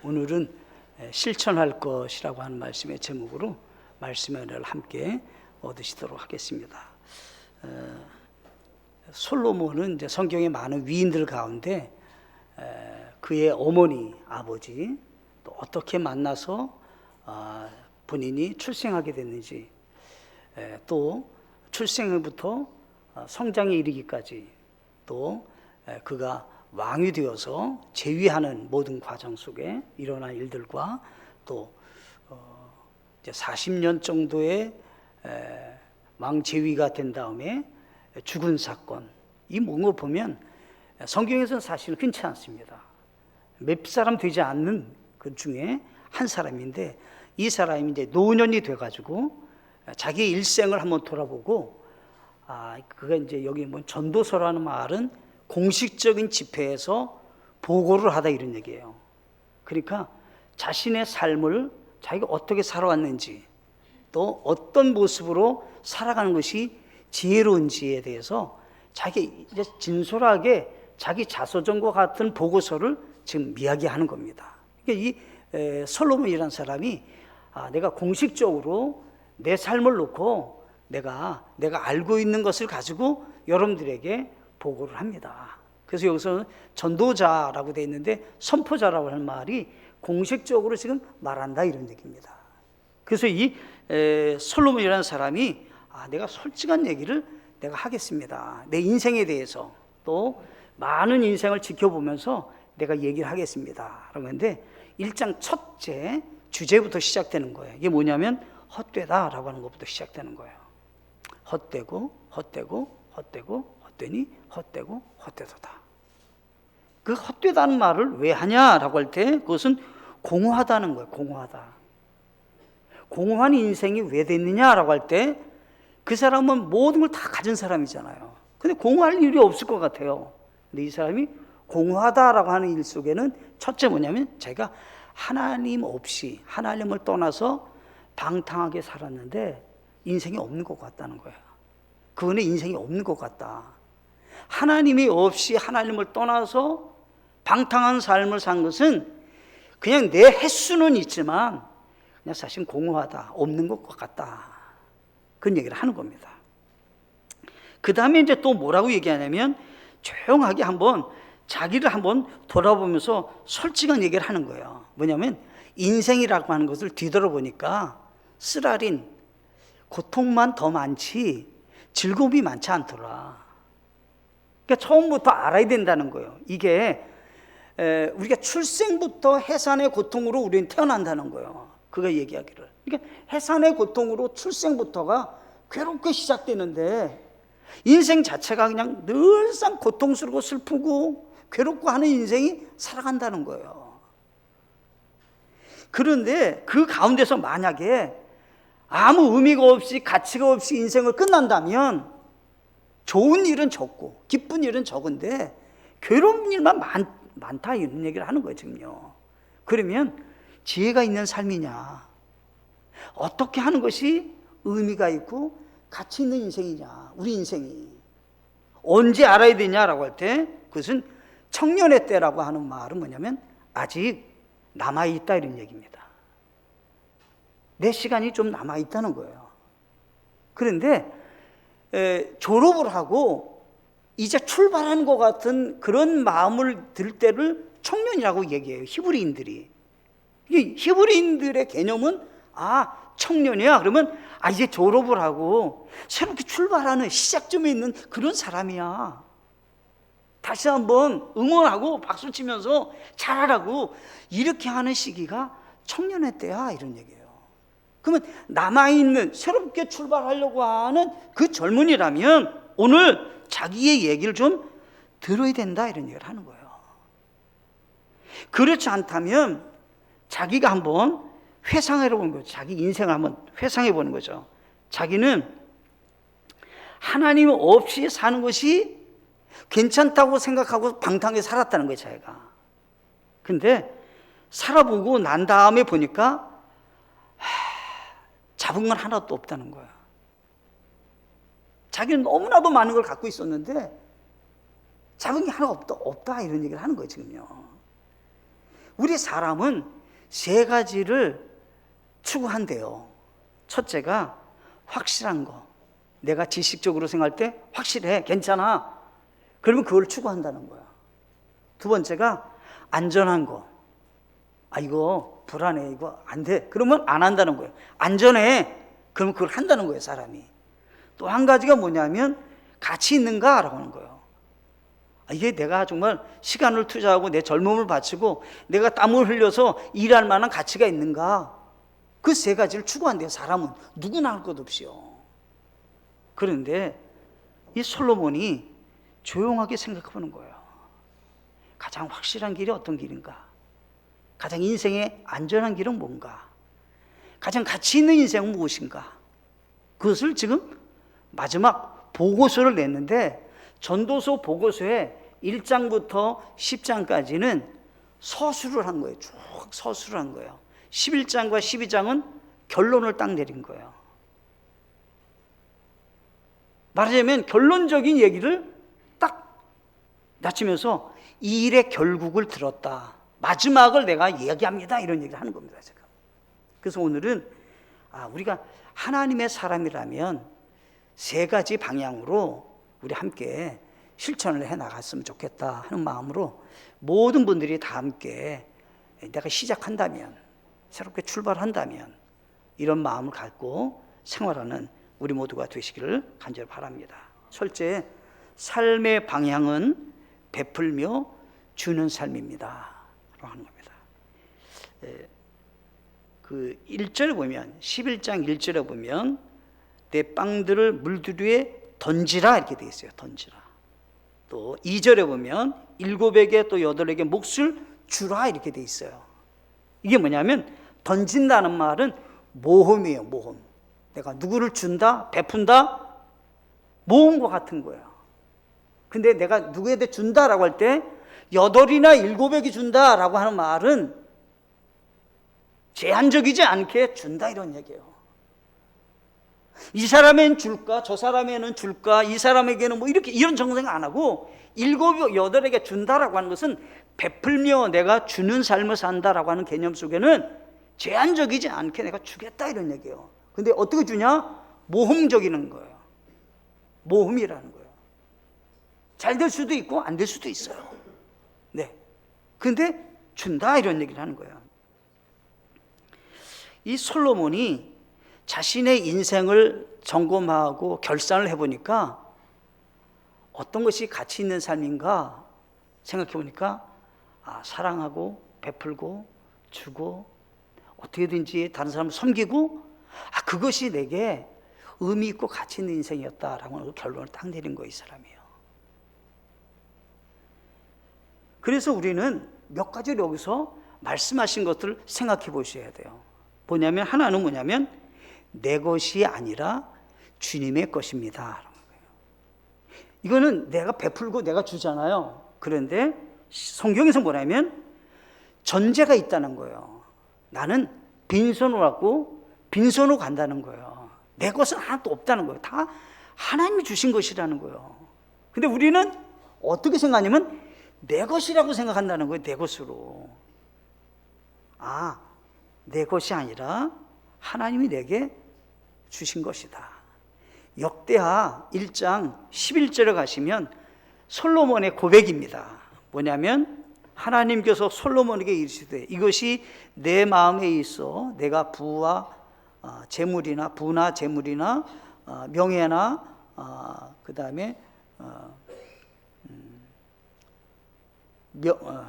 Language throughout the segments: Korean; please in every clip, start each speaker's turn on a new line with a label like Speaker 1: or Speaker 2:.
Speaker 1: 오늘은 실천할 것이라고 하는 말씀의 제목으로 말씀의 은혜를 함께 얻으시도록 하겠습니다. 솔로몬은 이제 성경의 많은 위인들 가운데 그의 어머니, 아버지 또 어떻게 만나서 본인이 출생하게 됐는지, 또 출생부터 성장에 이르기까지, 또 그가 왕이 되어서 재위하는 모든 과정 속에 일어난 일들과 또 이제 40년 정도의 왕 재위가 된 다음에 죽은 사건, 이 뭔가 보면 성경에서는 사실 흔치 않습니다. 몇 사람 되지 않는 그 중에 한 사람인데, 이 사람이 이제 노년이 돼가지고 자기의 일생을 한번 돌아보고, 그가 이제 여기 뭐 전도서라는 말은 공식적인 집회에서 보고를 하다 이런 얘기예요. 그러니까 자신의 삶을 자기가 어떻게 살아왔는지, 또 어떤 모습으로 살아가는 것이 지혜로운지에 대해서 자기 이제 진솔하게 자기 자서전과 같은 보고서를 지금 이야기하는 겁니다. 그러니까 이 솔로몬이라는 사람이 내가 공식적으로 내 삶을 놓고 내가 알고 있는 것을 가지고 여러분들에게 보고를 합니다. 그래서 여기서는 전도자라고 되어 있는데 선포자라고 하는 말이 공식적으로 지금 말한다 이런 얘기입니다. 그래서 이 솔로몬이라는 사람이 내가 솔직한 얘기를 내가 하겠습니다. 내 인생에 대해서 또 많은 인생을 지켜보면서 내가 얘기를 하겠습니다. 그런데 1장 첫째 주제부터 시작되는 거예요. 이게 뭐냐면 헛되다라고 하는 것부터 시작되는 거예요. 헛되고 헛되니 헛되고 헛되도다. 그 헛되다는 말을 왜 하냐라고 할 때 그것은 공허하다는 거예요. 공허한 인생이 왜 됐느냐라고 할 때 그 사람은 모든 걸 다 가진 사람이잖아요. 근데 공허할 일이 없을 것 같아요. 근데 이 사람이 공허하다라고 하는 일 속에는 첫째 뭐냐면 자기가 하나님 없이, 하나님을 떠나서 방탕하게 살았는데 인생이 없는 것 같다는 거예요. 그분의 인생이 없는 것 같다. 하나님이 없이 하나님을 떠나서 방탕한 삶을 산 것은 그냥 내 횟수는 있지만 그냥 사실 공허하다, 없는 것 같다, 그런 얘기를 하는 겁니다. 그 다음에 이제 또 뭐라고 얘기하냐면 조용하게 한번 자기를 한번 돌아보면서 솔직한 얘기를 하는 거예요. 뭐냐면 인생이라고 하는 것을 뒤돌아보니까 쓰라린 고통만 더 많지 즐거움이 많지 않더라. 그러니까 처음부터 알아야 된다는 거예요. 이게 우리가 출생부터 해산의 고통으로 우리는 태어난다는 거예요. 그가 얘기하기를. 그러니까 해산의 고통으로 출생부터가 괴롭게 시작되는데 인생 자체가 그냥 늘상 고통스럽고 슬프고 괴롭고 하는 인생이 살아간다는 거예요. 그런데 그 가운데서 만약에 아무 의미가 없이 가치가 없이 인생을 끝난다면 좋은 일은 적고 기쁜 일은 적은데 괴로운 일만 많다 이런 얘기를 하는 거예요 지금요. 그러면 지혜가 있는 삶이냐, 어떻게 하는 것이 의미가 있고 가치 있는 인생이냐, 우리 인생이 언제 알아야 되냐라고 할 때 그것은 청년의 때라고 하는 말은 뭐냐면 아직 남아있다 이런 얘기입니다. 내 시간이 좀 남아있다는 거예요. 그런데 졸업을 하고 이제 출발하는 것 같은 그런 마음을 들 때를 청년이라고 얘기해요. 히브리인들이. 히브리인들의 개념은 청년이야. 그러면 이제 졸업을 하고 새롭게 출발하는 시작점에 있는 그런 사람이야. 다시 한번 응원하고 박수 치면서 잘하라고 이렇게 하는 시기가 청년의 때야 이런 얘기예요. 그러면 남아있는 새롭게 출발하려고 하는 그 젊은이라면 오늘 자기의 얘기를 좀 들어야 된다 이런 얘기를 하는 거예요. 그렇지 않다면 자기가 한번 회상해 보는 거죠. 자기 인생을 한번 회상해 보는 거죠. 자기는 하나님 없이 사는 것이 괜찮다고 생각하고 방탕하게 살았다는 거예요, 자기가. 근데 살아보고 난 다음에 보니까 잡은 건 하나도 없다는 거야. 자기는 너무나도 많은 걸 갖고 있었는데 잡은 게 하나 없다 이런 얘기를 하는 거예요, 지금요. 우리 사람은 세 가지를 추구한대요. 첫째가 확실한 거. 내가 지식적으로 생각할 때 확실해, 괜찮아. 그러면 그걸 추구한다는 거야. 두 번째가 안전한 거. 아, 이거 불안해, 이거 안 돼. 그러면 안 한다는 거예요. 안전해. 그러면 그걸 한다는 거예요, 사람이. 또 한 가지가 뭐냐면 가치 있는가라고 하는 거예요. 아, 이게 내가 정말 시간을 투자하고 내 젊음을 바치고 내가 땀을 흘려서 일할 만한 가치가 있는가. 그 세 가지를 추구한대요. 사람은 누구나 할 것 없이요. 그런데 이 솔로몬이 조용하게 생각해 보는 거예요. 가장 확실한 길이 어떤 길인가? 가장 인생의 안전한 길은 뭔가? 가장 가치 있는 인생은 무엇인가? 그것을 지금 마지막 보고서를 냈는데, 전도서 보고서에 1장부터 10장까지는 서술을 한 거예요. 쭉 서술을 한 거예요. 11장과 12장은 결론을 딱 내린 거예요. 말하자면 결론적인 얘기를 딱 낮추면서 이 일의 결국을 들었다, 마지막을 내가 얘기합니다, 이런 얘기를 하는 겁니다, 제가. 그래서 오늘은 우리가 하나님의 사람이라면 세 가지 방향으로 우리 함께 실천을 해 나갔으면 좋겠다 하는 마음으로 모든 분들이 다 함께 내가 시작한다면, 새롭게 출발한다면 이런 마음을 갖고 생활하는 우리 모두가 되시기를 간절히 바랍니다. 첫째, 삶의 방향은 베풀며 주는 삶입니다 라고 하는 겁니다. 그 1절에 보면, 11장 1절에 보면 내 빵들을 물들 위에 던지라 이렇게 되어 있어요. 던지라. 또 2절에 보면 7에게 또 8에게 몫을 주라 이렇게 되어 있어요. 이게 뭐냐면 던진다는 말은 모험이에요. 모험. 내가 누구를 준다, 베푼다, 모험과 같은 거예요. 근데 내가 누구에게 준다라고 할 때 8이나 7에게 준다라고 하는 말은 제한적이지 않게 준다 이런 얘기예요. 이 사람에는 줄까, 저 사람에는 줄까, 이 사람에게는 뭐 이렇게 이런 정생 안 하고 7, 8에게 준다라고 하는 것은 베풀며 내가 주는 삶을 산다라고 하는 개념 속에는 제한적이지 않게 내가 주겠다 이런 얘기예요. 근데 어떻게 주냐? 모험적인 거예요. 모험이라는 거예요. 잘 될 수도 있고 안 될 수도 있어요. 네. 근데 준다 이런 얘기를 하는 거예요. 이 솔로몬이 자신의 인생을 점검하고 결산을 해보니까 어떤 것이 가치 있는 삶인가 생각해 보니까 사랑하고 베풀고 주고 어떻게든지 다른 사람을 섬기고 그것이 내게 의미 있고 가치 있는 인생이었다라고 하는 결론을 딱 내린 거예요, 이 사람이에요. 그래서 우리는 몇 가지를 여기서 말씀하신 것들을 생각해 보셔야 돼요. 뭐냐면 하나는 뭐냐면 내 것이 아니라 주님의 것입니다. 이거는 내가 베풀고 내가 주잖아요. 그런데 성경에서 뭐냐면 전제가 있다는 거예요. 나는 빈손으로 왔고 빈손으로 간다는 거예요. 내 것은 하나도 없다는 거예요. 다 하나님이 주신 것이라는 거예요. 근데 우리는 어떻게 생각하냐면 내 것이라고 생각한다는 거예요. 내 것으로. 내 것이 아니라 하나님이 내게 주신 것이다. 역대하 1장 11절에 가시면 솔로몬의 고백입니다. 뭐냐면 하나님께서 솔로몬에게 이르시되 이것이 내 마음에 있어 내가 부와 재물이나 부나 재물이나 명예나 그 다음에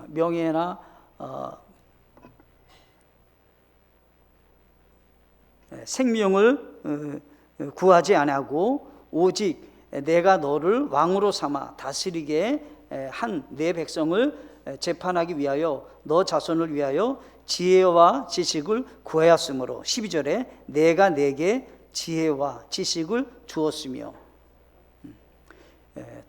Speaker 1: 명예나 생명을 구하지 아니하고 오직 내가 너를 왕으로 삼아 다스리게 한 내 백성을 재판하기 위하여 너 자손을 위하여 지혜와 지식을 구하였으므로 12절에 내가 내게 지혜와 지식을 주었으며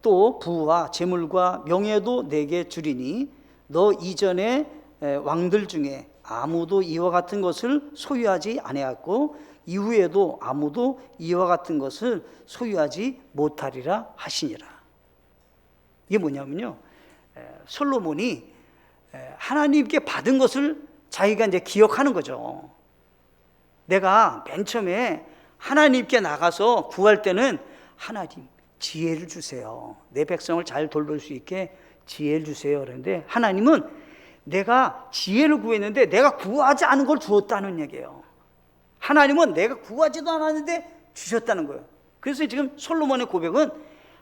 Speaker 1: 또 부와 재물과 명예도 내게 주리니 너 이전에 왕들 중에 아무도 이와 같은 것을 소유하지 아니하였고 이후에도 아무도 이와 같은 것을 소유하지 못하리라 하시니라. 이게 뭐냐면요, 솔로몬이 하나님께 받은 것을 자기가 이제 기억하는 거죠. 내가 맨 처음에 하나님께 나가서 구할 때는 하나님 지혜를 주세요. 내 백성을 잘 돌볼 수 있게 지혜를 주세요. 그런데 하나님은 내가 지혜를 구했는데 내가 구하지 않은 걸 주었다는 얘기예요. 하나님은 내가 구하지도 않았는데 주셨다는 거예요. 그래서 지금 솔로몬의 고백은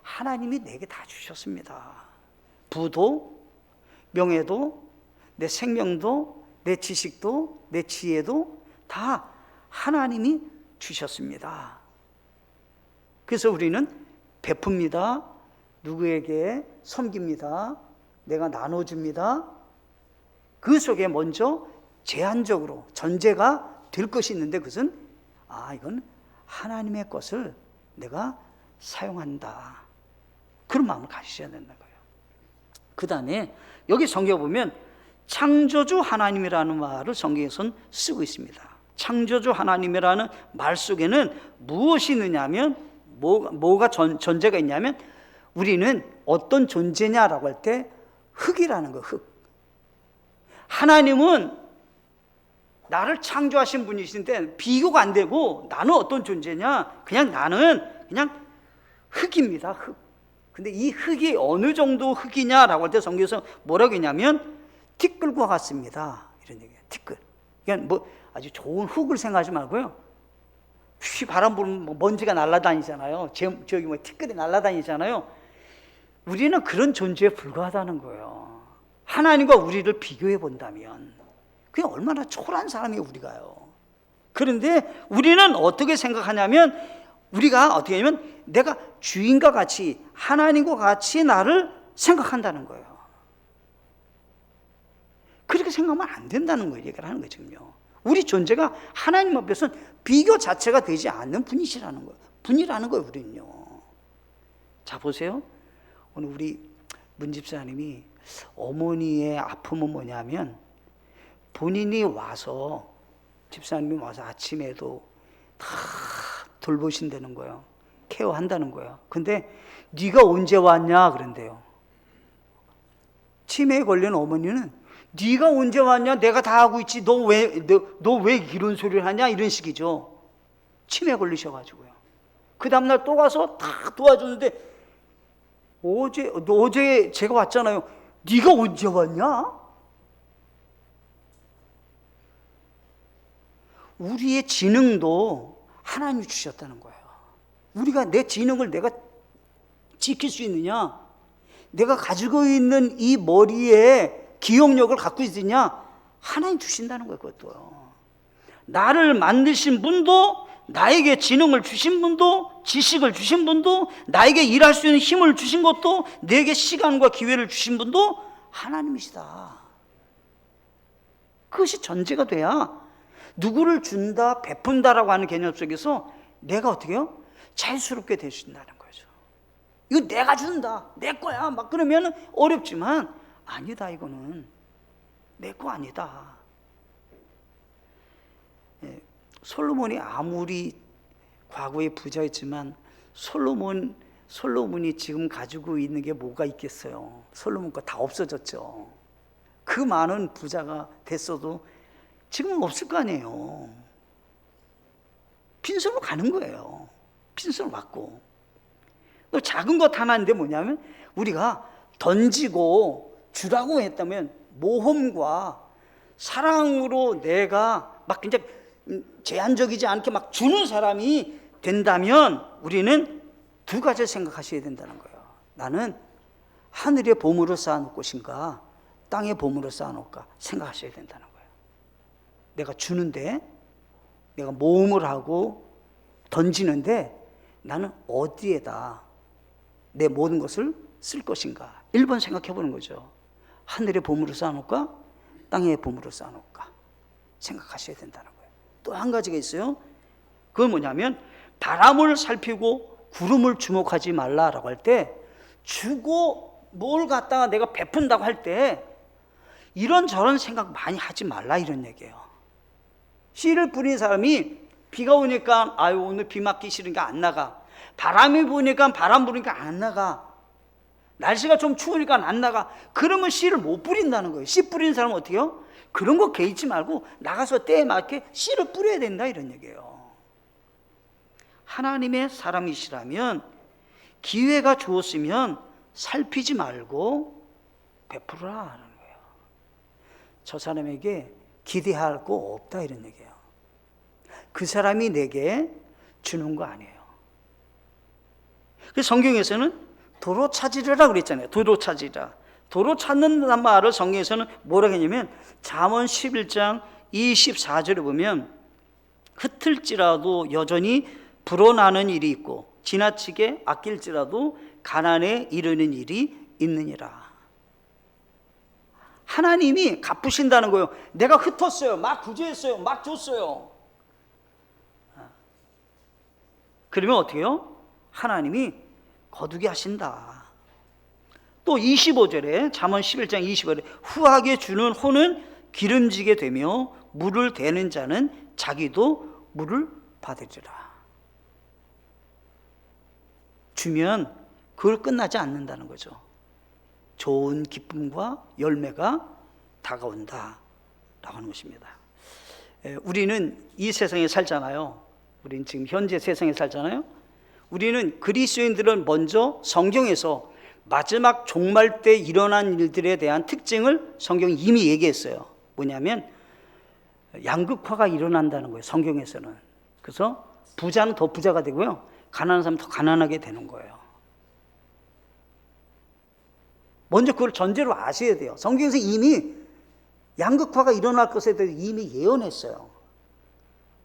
Speaker 1: 하나님이 내게 다 주셨습니다. 부도, 명예도, 내 생명도, 내 지식도, 내 지혜도 다 하나님이 주셨습니다. 그래서 우리는 베풉니다. 누구에게 섬깁니다. 내가 나눠줍니다. 그 속에 먼저 제한적으로 전제가 될 것이 있는데 그것은 이건 하나님의 것을 내가 사용한다. 그런 마음을 가지셔야 된다는 거예요. 그 다음에 여기 성경에 보면 창조주 하나님이라는 말을 성경에서는 쓰고 있습니다. 창조주 하나님이라는 말 속에는 무엇이 있느냐면 뭐가 전제가 있냐면 우리는 어떤 존재냐라고 할 때 흙이라는 거, 흙. 하나님은 나를 창조하신 분이신데 비교가 안 되고 나는 어떤 존재냐? 나는 그냥 흙입니다. 흙. 근데 이 흙이 어느 정도 흙이냐라고 할 때 성경에서 뭐라고 했냐면 티끌과 같습니다. 이런 얘기예요. 티끌. 그러니까 아주 좋은 흙을 생각하지 말고요. 휘 바람 불면 먼지가 날아다니잖아요. 저기 티끌이 날아다니잖아요. 우리는 그런 존재에 불과하다는 거예요. 하나님과 우리를 비교해 본다면 그게 얼마나 초라한 사람이 우리가요. 그런데 우리는 어떻게 생각하냐면 우리가 어떻게 하냐면 내가 주인과 같이 하나님과 같이 나를 생각한다는 거예요. 그렇게 생각하면 안 된다는 걸 얘기를 하는 거예요. 지금요. 우리 존재가 하나님 앞에서는 비교 자체가 되지 않는 분이시라는 거예요. 분이라는 거예요. 우리는요. 자 보세요. 오늘 우리 문 집사님이 어머니의 아픔은 뭐냐면 본인이 와서 집사님이 와서 아침에도 다 돌보신다는 거예요. 케어한다는 거예요. 근데 네가 언제 왔냐 그런데요. 치매에 걸린 어머니는 네가 언제 왔냐? 내가 다 하고 있지. 너 왜 이런 소리를 하냐? 이런 식이죠. 치매에 걸리셔가지고요. 그 다음날 또 가서 다 도와줬는데 어제 제가 왔잖아요. 네가 언제 왔냐? 우리의 지능도 하나님이 주셨다는 거예요. 우리가 내 지능을 내가 지킬 수 있느냐? 내가 가지고 있는 이 머리에 기억력을 갖고 있느냐? 하나님 주신다는 거예요. 그것도요. 나를 만드신 분도, 나에게 지능을 주신 분도, 지식을 주신 분도, 나에게 일할 수 있는 힘을 주신 것도, 내게 시간과 기회를 주신 분도 하나님이시다. 그것이 전제가 돼야 누구를 준다, 베푼다라고 하는 개념 속에서 내가 어떻게 해요? 자유스럽게 될 수 있다는 거죠. 이거 내가 준다, 내 거야 막 그러면 어렵지만 아니다. 이거는 내 거 아니다. 솔로몬이 아무리 과거에 부자였지만 솔로몬이 지금 가지고 있는 게 뭐가 있겠어요? 솔로몬 거 다 없어졌죠. 그 많은 부자가 됐어도 지금은 없을 거 아니에요. 빈손으로 가는 거예요. 빈손으로 받고. 또 작은 것 하나인데 뭐냐면 우리가 던지고 주라고 했다면 모험과 사랑으로 내가 막 이제 제한적이지 않게 막 주는 사람이 된다면 우리는 두 가지를 생각하셔야 된다는 거예요. 나는 하늘의 보물을 쌓아놓을 것인가 땅의 보물을 쌓아놓을까 생각하셔야 된다는 거예요. 내가 주는데 내가 모험을 하고 던지는데 나는 어디에다 내 모든 것을 쓸 것인가 1번 생각해 보는 거죠. 하늘의 보물을 쌓아놓을까 땅의 보물을 쌓아놓을까 생각하셔야 된다는 거예요. 또 한 가지가 있어요. 그건 뭐냐면 바람을 살피고 구름을 주목하지 말라라고 할 때 주고 뭘 갖다가 내가 베푼다고 할 때 이런저런 생각 많이 하지 말라 이런 얘기예요. 씨를 뿌린 사람이 비가 오니까 오늘 비 맞기 싫으니까 안 나가. 바람이 부니까 바람 부니까 안 나가. 날씨가 좀 추우니까 안 나가. 그러면 씨를 못 뿌린다는 거예요. 씨 뿌리는 사람은 어떻게 해요? 그런 거 개의치 말고 나가서 때에 맞게 씨를 뿌려야 된다, 이런 얘기예요. 하나님의 사람이시라면 기회가 주었으면 살피지 말고 베풀어라 하는 거예요. 저 사람에게 기대할 거 없다, 이런 얘기예요. 그 사람이 내게 주는 거 아니에요. 그래서 성경에서는 도로 찾으리라 그랬잖아요. 도로 찾으리라. 도로 찾는다는 말을 성경에서는 뭐라고 했냐면 잠언 11장 24절에 보면 흩을지라도 여전히 불어나는 일이 있고 지나치게 아낄지라도 가난에 이르는 일이 있느니라. 하나님이 갚으신다는 거예요. 내가 흩었어요. 막 구제했어요. 막 줬어요. 그러면 어떻게 해요? 하나님이 거두게 하신다. 또 25절에 잠언 11장 25절에 후하게 주는 호는 기름지게 되며 물을 대는 자는 자기도 물을 받으리라. 주면 그걸 끝나지 않는다는 거죠. 좋은 기쁨과 열매가 다가온다 라고 하는 것입니다. 우리는 이 세상에 살잖아요. 우리는 지금 현재 세상에 살잖아요. 우리는 그리스도인들은 먼저 성경에서 마지막 종말 때 일어난 일들에 대한 특징을 성경이 이미 얘기했어요. 뭐냐면 양극화가 일어난다는 거예요. 성경에서는. 그래서 부자는 더 부자가 되고요, 가난한 사람은 더 가난하게 되는 거예요. 먼저 그걸 전제로 아셔야 돼요. 성경에서 이미 양극화가 일어날 것에 대해서 이미 예언했어요.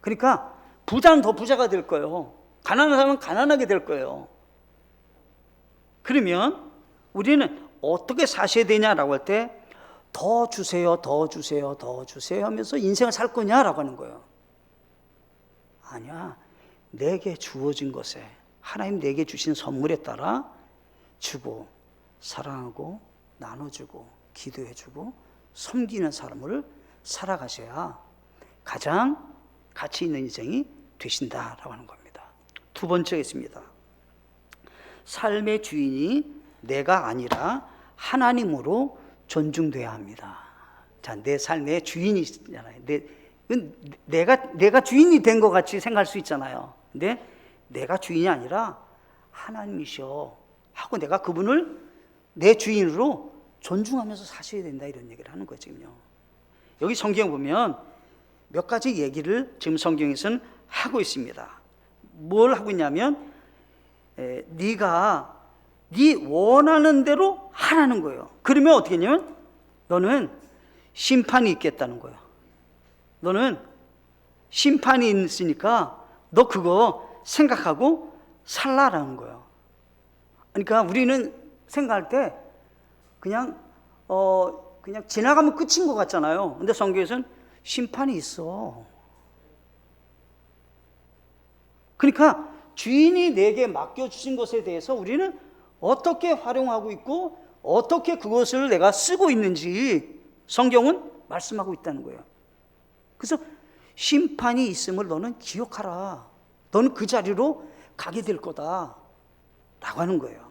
Speaker 1: 그러니까 부자는 더 부자가 될 거예요. 가난한 사람은 가난하게 될 거예요. 그러면 우리는 어떻게 사셔야 되냐라고 할 때 더 주세요, 더 주세요, 더 주세요 하면서 인생을 살 거냐라고 하는 거예요. 아니야. 내게 주어진 것에, 하나님 내게 주신 선물에 따라 주고 사랑하고 나눠주고 기도해주고 섬기는 삶을 살아가셔야 가장 가치 있는 인생이 되신다라고 하는 겁니다. 두 번째가 있습니다. 삶의 주인이 내가 아니라 하나님으로 존중돼야 합니다. 자, 내 삶의 주인이잖아요. 내가 주인이 된 것 같이 생각할 수 있잖아요. 근데 내가 주인이 아니라 하나님이셔 하고 내가 그분을 내 주인으로 존중하면서 사셔야 된다, 이런 얘기를 하는 거거든요. 여기 성경 보면 몇 가지 얘기를 지금 성경에서는 하고 있습니다. 뭘 하고 있냐면 네가 네 원하는 대로 하라는 거예요. 그러면 어떻게 했냐면 너는 심판이 있겠다는 거예요. 너는 심판이 있으니까 너 그거 생각하고 살라라는 거예요. 그러니까 우리는 생각할 때 그냥 지나가면 끝인 것 같잖아요. 근데 성경에서는 심판이 있어. 그러니까 주인이 내게 맡겨주신 것에 대해서 우리는 어떻게 활용하고 있고 어떻게 그것을 내가 쓰고 있는지 성경은 말씀하고 있다는 거예요. 그래서 심판이 있음을 너는 기억하라. 너는 그 자리로 가게 될 거다 라고 하는 거예요.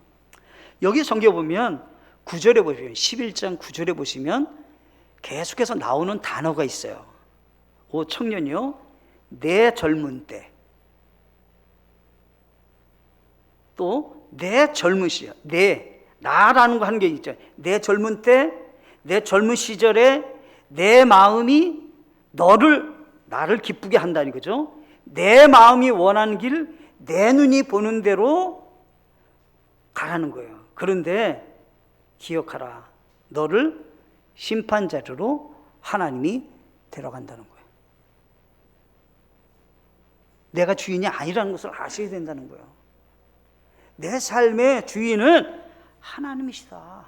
Speaker 1: 여기 성경 보면 9절에 보시면 11장 9절에 보시면 계속해서 나오는 단어가 있어요. 오 청년이요, 내 젊은 때, 또 내 젊은 시절, 나라는 거 하는 게 있죠. 내 젊은 때, 내 젊은 시절에 내 마음이 나를 기쁘게 한다는 거죠. 내 마음이 원하는 길, 내 눈이 보는 대로 가라는 거예요. 그런데 기억하라, 너를 심판자리로 하나님이 데려간다는 거예요. 내가 주인이 아니라는 것을 아셔야 된다는 거예요. 내 삶의 주인은 하나님이시다.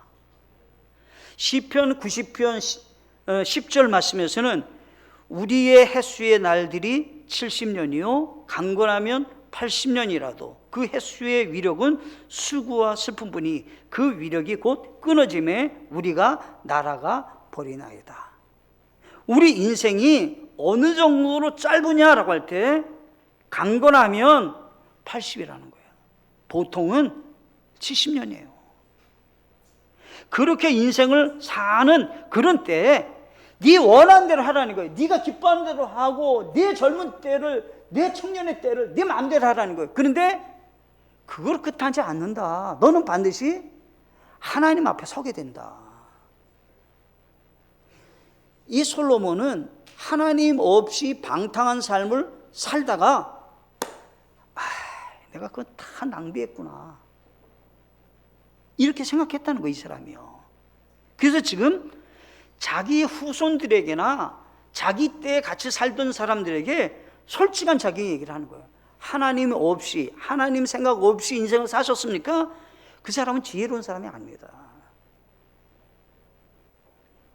Speaker 1: 시편 90편 10절 말씀에서는 우리의 햇수의 날들이 70년이요 강건하면 80년이라도 그 햇수의 위력은 수고와 슬픔뿐이 그 위력이 곧 끊어짐에 우리가 날아가 버리나이다. 우리 인생이 어느 정도로 짧으냐라고 할 때 강건하면 80이라는 거예요. 보통은 70년이에요. 그렇게 인생을 사는 그런 때에 네 원하는 대로 하라는 거예요. 네가 기뻐하는 대로 하고 네 젊은 때를, 네 청년의 때를 네 마음대로 하라는 거예요. 그런데 그걸 끝하지 않는다. 너는 반드시 하나님 앞에 서게 된다. 이 솔로몬은 하나님 없이 방탕한 삶을 살다가 내가 그거 다 낭비했구나, 이렇게 생각했다는 거예요, 이 사람이요. 그래서 지금 자기 후손들에게나 자기 때에 같이 살던 사람들에게 솔직한 자기 얘기를 하는 거예요. 하나님 없이, 하나님 생각 없이 인생을 사셨습니까? 그 사람은 지혜로운 사람이 아닙니다.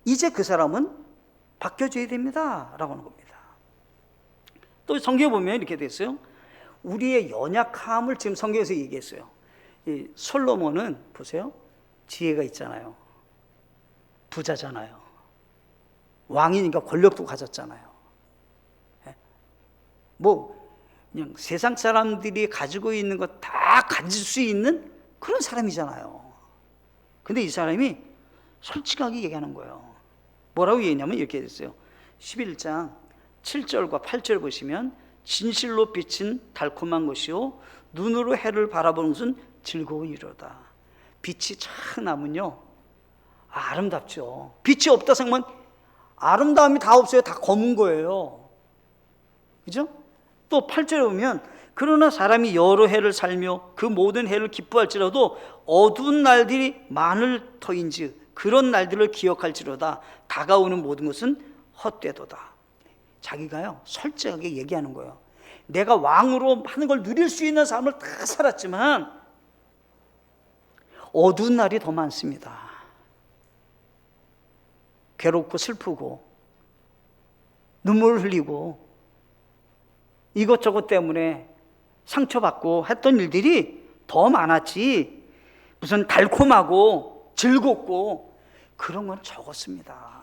Speaker 1: 이제 그 사람은 바뀌어져야 됩니다 라고 하는 겁니다. 또 성경에 보면 이렇게 돼 있어요. 우리의 연약함을 지금 성경에서 얘기했어요. 이 솔로몬은 보세요, 지혜가 있잖아요. 부자잖아요. 왕이니까 권력도 가졌잖아요. 뭐 그냥 세상 사람들이 가지고 있는 거 다 가질 수 있는 그런 사람이잖아요. 근데 이 사람이 솔직하게 얘기하는 거예요. 뭐라고 얘기했냐면 이렇게 됐어요. 11장 7절과 8절 보시면, 진실로 비친 달콤한 것이요 눈으로 해를 바라보는 것은 즐거우이로다. 빛이 착 나면요 아름답죠. 빛이 없다 생각하면 아름다움이 다 없어요. 다 검은 거예요. 그죠? 또 8절에 보면, 그러나 사람이 여러 해를 살며 그 모든 해를 기뻐할지라도 어두운 날들이 많을 터인즉 그런 날들을 기억할지로다. 다가오는 모든 것은 헛되도다. 자기가요 솔직하게 얘기하는 거예요. 내가 왕으로 하는 걸 누릴 수 있는 삶을 다 살았지만 어두운 날이 더 많습니다. 괴롭고 슬프고 눈물을 흘리고 이것저것 때문에 상처받고 했던 일들이 더 많았지, 무슨 달콤하고 즐겁고 그런 건 적었습니다.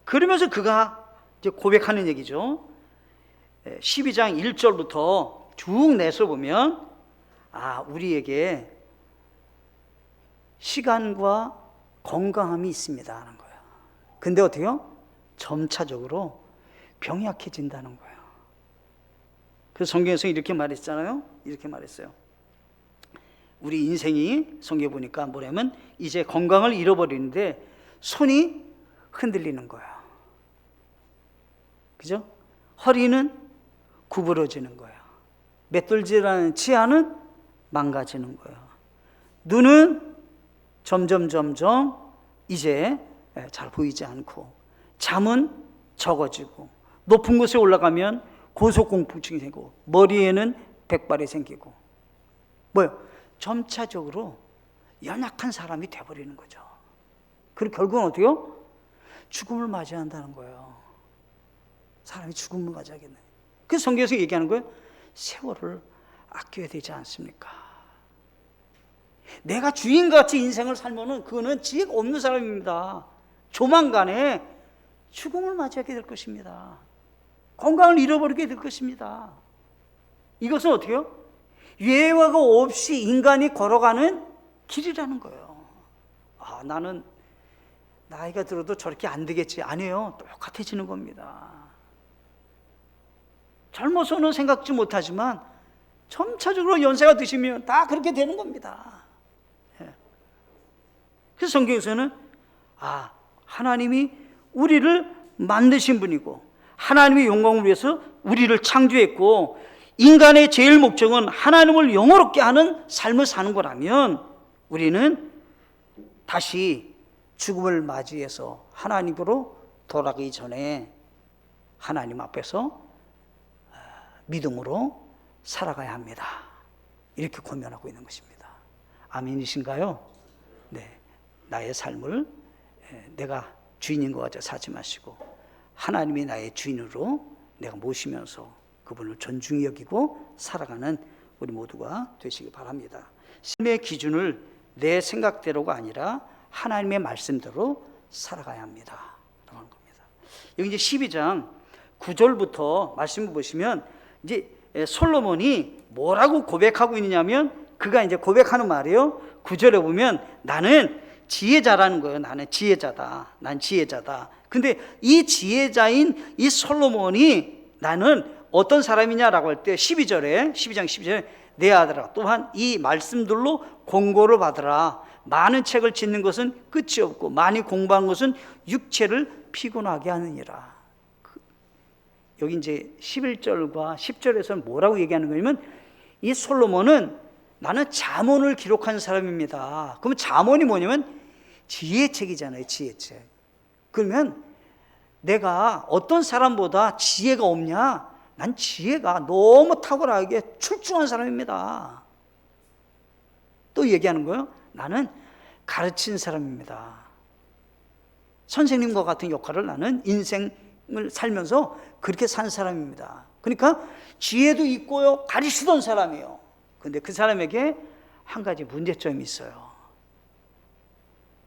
Speaker 1: 그러면서 그가 이제 고백하는 얘기죠. 12장 1절부터 쭉 내서 보면, 우리에게 시간과 건강함이 있습니다 하는 거예요. 근데 어때요? 점차적으로 병약해진다는 거예요. 그래서 성경에서 이렇게 말했잖아요. 이렇게 말했어요. 우리 인생이 성경에 보니까 뭐냐면 이제 건강을 잃어버리는데 손이 흔들리는 거예요. 그죠? 허리는 구부러지는 거예요. 맷돌질하는 치아는 망가지는 거예요. 눈은 점점 이제 잘 보이지 않고, 잠은 적어지고, 높은 곳에 올라가면 고소공포증이 생기고, 머리에는 백발이 생기고, 뭐요? 점차적으로 연약한 사람이 돼버리는 거죠. 그리고 결국은 어때요? 죽음을 맞이한다는 거예요. 사람이 죽음을 맞이하겠네. 그래서 성경에서 얘기하는 거예요. 세월을 아껴야 되지 않습니까? 내가 주인같이 인생을 살면은 그거는 지혜가 없는 사람입니다. 조만간에 죽음을 맞이하게 될 것입니다. 건강을 잃어버리게 될 것입니다. 이것은 어떻게 해요? 예외가 없이 인간이 걸어가는 길이라는 거예요. 나는 나이가 들어도 저렇게 안 되겠지. 아니에요. 똑같아지는 겁니다. 젊어서는 생각지 못하지만 점차적으로 연세가 드시면 다 그렇게 되는 겁니다. 그래서 성경에서는 하나님이 우리를 만드신 분이고 하나님의 영광을 위해서 우리를 창조했고, 인간의 제일 목적은 하나님을 영화롭게 하는 삶을 사는 거라면 우리는 다시 죽음을 맞이해서 하나님으로 돌아가기 전에 하나님 앞에서 믿음으로 살아가야 합니다. 이렇게 고면하고 있는 것입니다. 아멘이신가요? 네, 나의 삶을 내가 주인인 것 같아 사지 마시고 하나님이 나의 주인으로 내가 모시면서 그분을 존중히 여기고 살아가는 우리 모두가 되시기 바랍니다. 삶의 기준을 내 생각대로가 아니라 하나님의 말씀대로 살아가야 합니다. 라는 겁니다. 여기 이제 12장 9절부터 말씀을 보시면 이제 솔로몬이 뭐라고 고백하고 있느냐면, 그가 이제 고백하는 말이에요. 9절에 보면 나는 지혜자라는 거예요. 나는 지혜자다. 난 지혜자다. 근데 이 지혜자인 이 솔로몬이 나는 어떤 사람이냐라고 할 때 12장 12절에 내 아들아 또한 이 말씀들로 공고를 받으라. 많은 책을 짓는 것은 끝이 없고 많이 공부한 것은 육체를 피곤하게 하느니라. 여기 이제 11절과 10절에서는 뭐라고 얘기하는 거냐면 이 솔로몬은 나는 잠언을 기록한 사람입니다. 그러면 잠언이 뭐냐면 지혜책이잖아요. 지혜책. 그러면 내가 어떤 사람보다 지혜가 없냐? 난 지혜가 너무 탁월하게 출중한 사람입니다. 또 얘기하는 거예요. 나는 가르친 사람입니다. 선생님과 같은 역할을 나는 인생을 살면서 그렇게 산 사람입니다. 그러니까 지혜도 있고요, 가르치던 사람이에요. 근데 그 사람에게 한 가지 문제점이 있어요.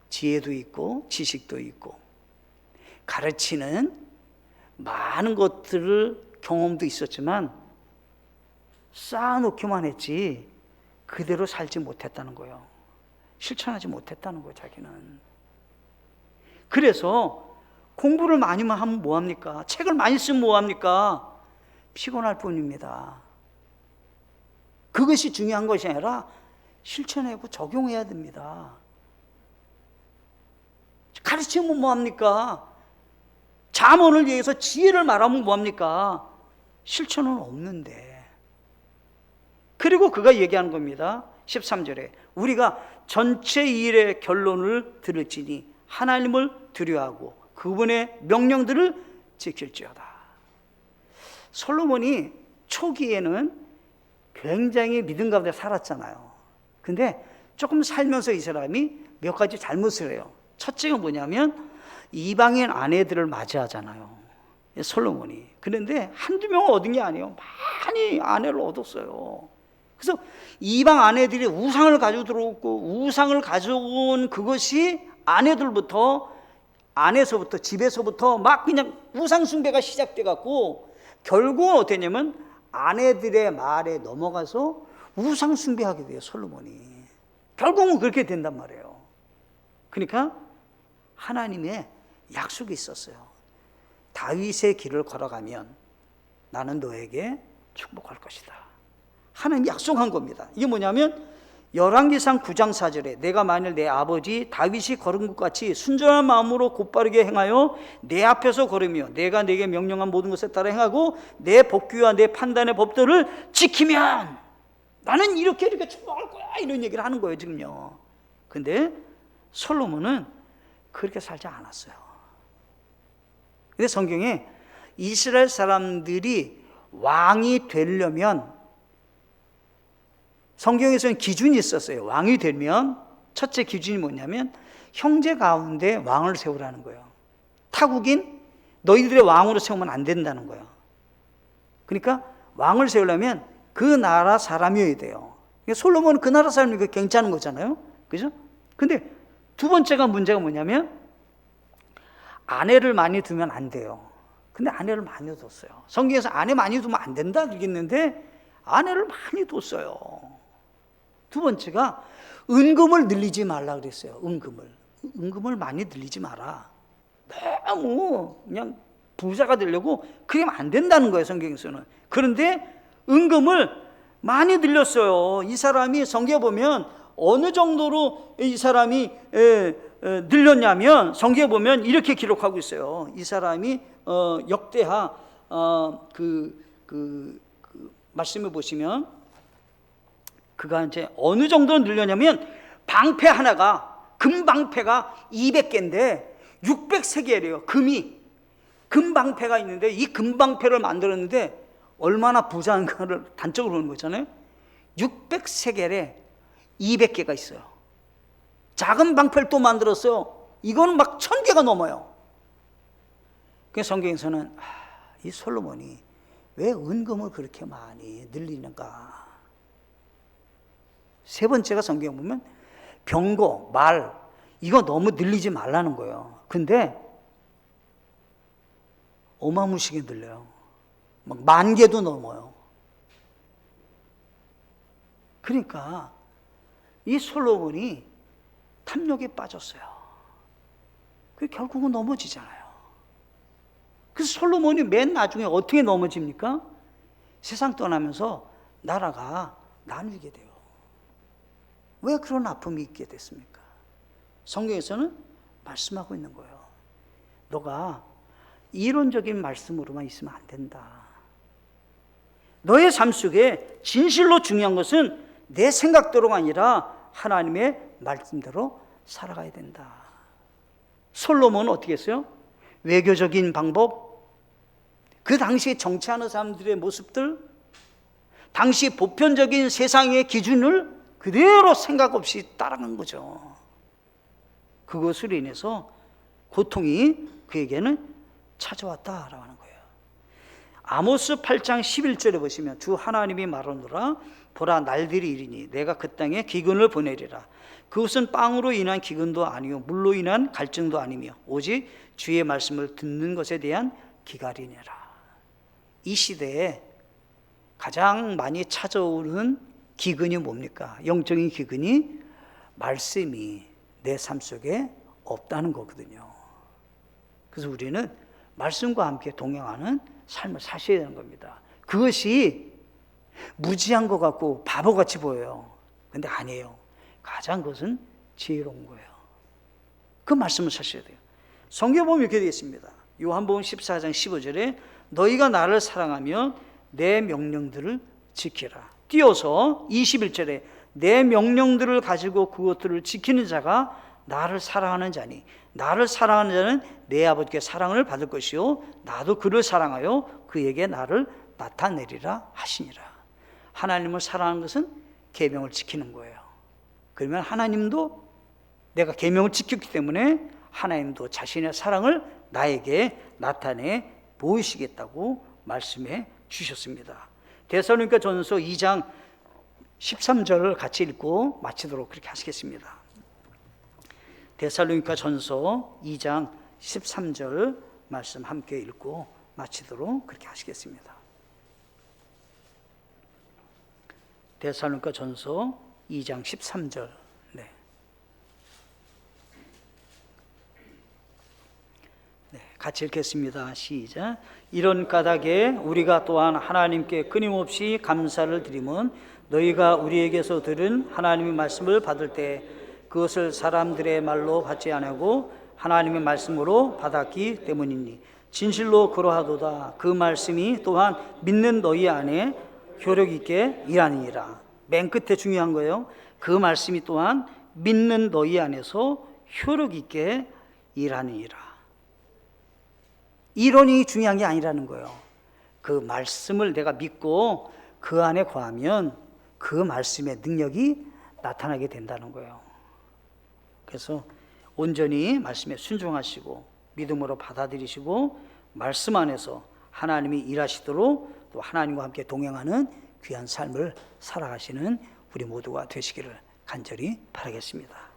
Speaker 1: 지혜도 있고 지식도 있고 가르치는 많은 것들을 경험도 있었지만 쌓아놓기만 했지 그대로 살지 못했다는 거예요. 실천하지 못했다는 거예요. 자기는. 그래서 공부를 많이만 하면 뭐합니까? 책을 많이 쓰면 뭐합니까? 피곤할 뿐입니다. 그것이 중요한 것이 아니라 실천하고 적용해야 됩니다. 가르치면 뭐합니까? 잠언을 위해서 지혜를 말하면 뭐합니까? 실천은 없는데. 그리고 그가 얘기하는 겁니다. 13절에 우리가 전체 일의 결론을 들을지니 하나님을 두려워하고 그분의 명령들을 지킬지어다. 솔로몬이 초기에는 굉장히 믿음 가운데 살았잖아요. 근데 조금 살면서 이 사람이 몇 가지 잘못을 해요. 첫째가 뭐냐면 이방인 아내들을 맞이하잖아요. 솔로몬이. 그런데 한두 명을 얻은 게 아니에요. 많이 아내를 얻었어요. 그래서 이방 아내들이 우상을 가지고 들어오고 우상을 가져온 그것이 안에서부터 집에서부터 막 그냥 우상 숭배가 시작돼 갖고 결국은 어떻게 했냐면 아내들의 말에 넘어가서 우상 숭배하게 돼요. 솔로몬이. 결국은 그렇게 된단 말이에요. 그러니까 하나님의 약속이 있었어요. 다윗의 길을 걸어가면 나는 너에게 축복할 것이다. 하나님 약속한 겁니다. 이게 뭐냐면 열왕기상 9장 4절에 내가 만일 내 아버지 다윗이 걸은 것 같이 순전한 마음으로 곧바르게 행하여 내 앞에서 걸으며 내가 내게 명령한 모든 것에 따라 행하고 내 법규와 내 판단의 법도를 지키면 나는 이렇게 축복할 거야, 이런 얘기를 하는 거예요 지금요. 근데 솔로몬은 그렇게 살지 않았어요. 근데 성경에 이스라엘 사람들이 왕이 되려면 성경에서는 기준이 있었어요. 왕이 되면 첫째 기준이 뭐냐면 형제 가운데 왕을 세우라는 거예요. 타국인 너희들의 왕으로 세우면 안 된다는 거예요. 그러니까 왕을 세우려면 그 나라 사람이어야 돼요. 솔로몬은 그 나라 사람이니까 괜찮은 거잖아요. 그죠? 근데 두 번째가 문제가 뭐냐면 아내를 많이 두면 안 돼요. 근데 아내를 많이 뒀어요. 성경에서 아내 많이 두면 안 된다 그러겠는데 아내를 많이 뒀어요. 두 번째가 은금을 늘리지 말라 그랬어요. 은금을 많이 늘리지 마라. 너무 그냥 부자가 되려고 그러면 안 된다는 거예요. 성경에서는. 그런데 은금을 많이 늘렸어요. 이 사람이 성경에 보면 어느 정도로 이 사람이 늘렸냐면 성경에 보면 이렇게 기록하고 있어요. 이 사람이 역대하 말씀을 보시면 그가 이제 어느 정도로 늘렸냐면 방패 하나가 금방패가 200개인데 600세겔이에요. 금 방패가 있는데 이 금방패를 만들었는데 얼마나 부자인가를 단적으로 보는 거잖아요. 600세겔에 200개가 있어요. 작은 방패를 또 만들었어요. 이거는 막 1000개가 넘어요. 그래서 성경에서는 이 솔로몬이 왜 은금을 그렇게 많이 늘리는가? 세 번째가 성경에 보면 병거, 말 이거 너무 늘리지 말라는 거예요. 근데 어마무시하게 늘려요. 막 10,000개도 넘어요. 그러니까 이 솔로몬이 탐욕에 빠졌어요. 그 결국은 넘어지잖아요. 그래서 솔로몬이 맨 나중에 어떻게 넘어집니까? 세상 떠나면서 나라가 나뉘게 돼요. 왜 그런 아픔이 있게 됐습니까? 성경에서는 말씀하고 있는 거예요. 너가 이론적인 말씀으로만 있으면 안 된다. 너의 삶 속에 진실로 중요한 것은 내 생각대로가 아니라 하나님의 말씀대로 살아가야 된다. 솔로몬은 어떻게 했어요? 외교적인 방법, 그 당시에 정치하는 사람들의 모습들, 당시 보편적인 세상의 기준을 그대로 생각 없이 따라간 거죠. 그것으로 인해서 고통이 그에게는 찾아왔다라고 하는 거예요. 아모스 8장 11절에 보시면 주 하나님이 말하노라 보라 날들이 이르니 내가 그 땅에 기근을 보내리라. 그것은 빵으로 인한 기근도 아니요 물로 인한 갈증도 아니며 오직 주의 말씀을 듣는 것에 대한 기갈이니라. 이 시대에 가장 많이 찾아오는 기근이 뭡니까? 영적인 기근이 말씀이 내 삶 속에 없다는 거거든요. 그래서 우리는 말씀과 함께 동행하는 삶을 사셔야 되는 겁니다. 그것이 무지한 것 같고 바보같이 보여요. 근데 아니에요. 가장 그것은 지혜로운 거예요. 그 말씀을 사셔야 돼요. 성경에 보면 이렇게 되어 있습니다. 요한복음 14장 15절에 너희가 나를 사랑하면 내 명령들을 지키라. 띄어서 21절에 내 명령들을 가지고 그것들을 지키는 자가 나를 사랑하는 자니 나를 사랑하는 자는 내 아버지께 사랑을 받을 것이요 나도 그를 사랑하여 그에게 나를 나타내리라 하시니라. 하나님을 사랑하는 것은 계명을 지키는 거예요. 그러면 하나님도 내가 계명을 지켰기 때문에 하나님도 자신의 사랑을 나에게 나타내 보이시겠다고 말씀해 주셨습니다. 데살로니가 전서 2장 13절을 같이 읽고 마치도록 그렇게 하시겠습니다. 데살로니가 전서 2장 13절 말씀 함께 읽고 마치도록 그렇게 하시겠습니다. 데살로니가 전서 2장 13절. 같이 읽겠습니다. 시작. 이런 까닭에 우리가 또한 하나님께 끊임없이 감사를 드리면 너희가 우리에게서 들은 하나님의 말씀을 받을 때 그것을 사람들의 말로 받지 아니하고 하나님의 말씀으로 받았기 때문이니 진실로 그러하도다. 그 말씀이 또한 믿는 너희 안에 효력 있게 일하느니라. 맨 끝에 중요한 거예요. 그 말씀이 또한 믿는 너희 안에서 효력 있게 일하느니라. 이론이 중요한 게 아니라는 거예요. 그 말씀을 내가 믿고 그 안에 거하면 그 말씀의 능력이 나타나게 된다는 거예요. 그래서 온전히 말씀에 순종하시고 믿음으로 받아들이시고 말씀 안에서 하나님이 일하시도록 또 하나님과 함께 동행하는 귀한 삶을 살아가시는 우리 모두가 되시기를 간절히 바라겠습니다.